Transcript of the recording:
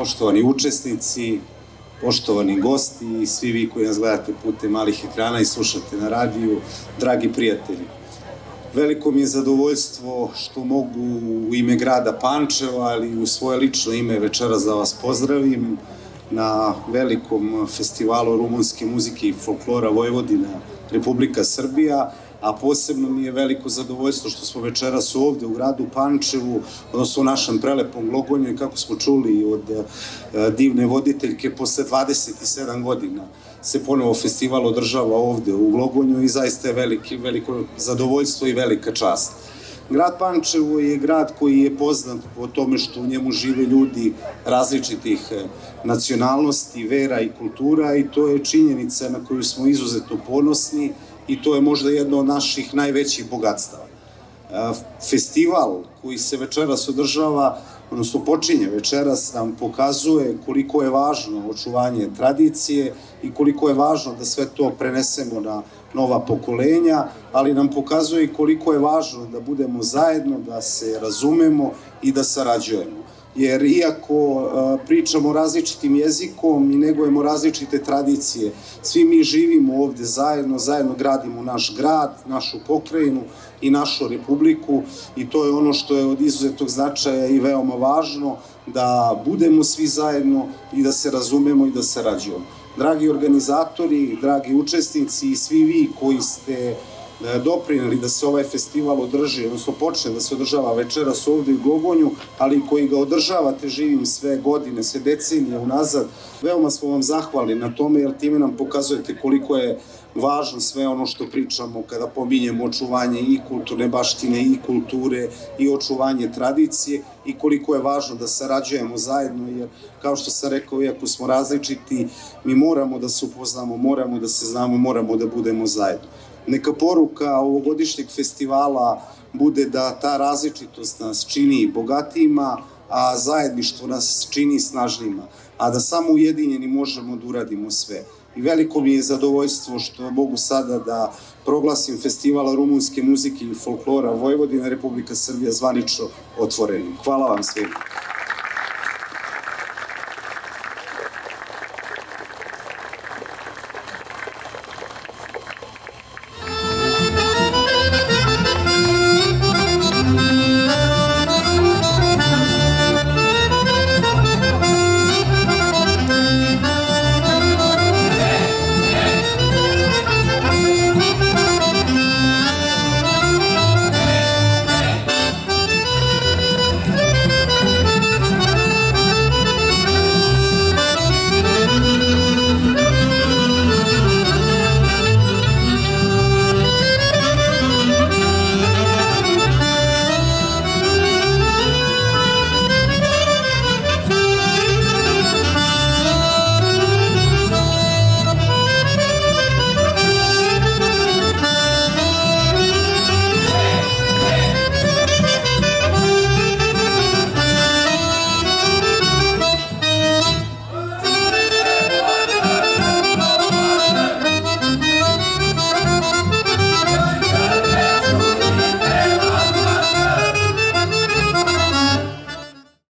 poštovani učesnici, poštovani gosti i svi vi koji nas gledate putem malih ekrana i slušate na radiju, dragi prijatelji. Veliko mi je zadovoljstvo što mogu u ime grada Pančeva, ali i u svoje lično ime večeras da vas pozdravim na velikom festivalu rumunske muzike i folklora Vojvodina, Republika Srbija, a posebno mi je veliko zadovoljstvo što smo večeras ovde u gradu Pančevu, odnosno u našem prelepom Glogonju, i kako smo čuli od divne voditeljke, posle 27 godina se ponovo festival održava ovde u Glogonju i zaista je veliko zadovoljstvo i velika čast. Grad Pančevo je grad koji je poznat po tome što u njemu žive ljudi različitih nacionalnosti, vera i kultura, i to je činjenica na koju smo izuzetno ponosni i to je možda jedno od naših najvećih bogatstava. Festival koji se večeras održava, odnosno počinje večeras, nam pokazuje koliko je važno očuvanje tradicije i koliko je važno da sve to prenesemo na nova pokolenja, ali nam pokazuje i koliko je važno da budemo zajedno, da se razumemo i da sarađujemo. Jer iako pričamo različitim jezikom i negujemo različite tradicije, svi mi živimo ovde zajedno gradimo naš grad, našu pokrajinu i našu republiku, i to je ono što je od izuzetnog značaja i veoma važno, da budemo svi zajedno i da se razumemo i da sarađujemo. Dragi organizatori, dragi učesnici i svi vi koji ste doprineli da se ovaj festival održi, odnosno počne da se održava večeras ovde u Glogonju, ali koji ga održavate živim sve godine, sve decenije unazad, veoma smo vam zahvalni na tome, jer time nam pokazujete koliko je važno sve ono što pričamo kada pominjemo očuvanje i kulturne baštine i kulture i očuvanje tradicije, i koliko je važno da sarađujemo zajedno, jer kao što sam rekao, iako smo različiti, mi moramo da se upoznamo, moramo da se znamo, moramo da budemo zajedno. Neka poruka ovogodišnjeg festivala bude da ta različitost nas čini bogatijima, a zajedništvo nas čini snažnijima, a da samo ujedinjeni možemo da uradimo sve. I veliko mi je zadovoljstvo što mogu sada da proglasim festival rumunske muzike i folklora Vojvodina, Republika Srbija zvanično otvorenim. Hvala vam svima.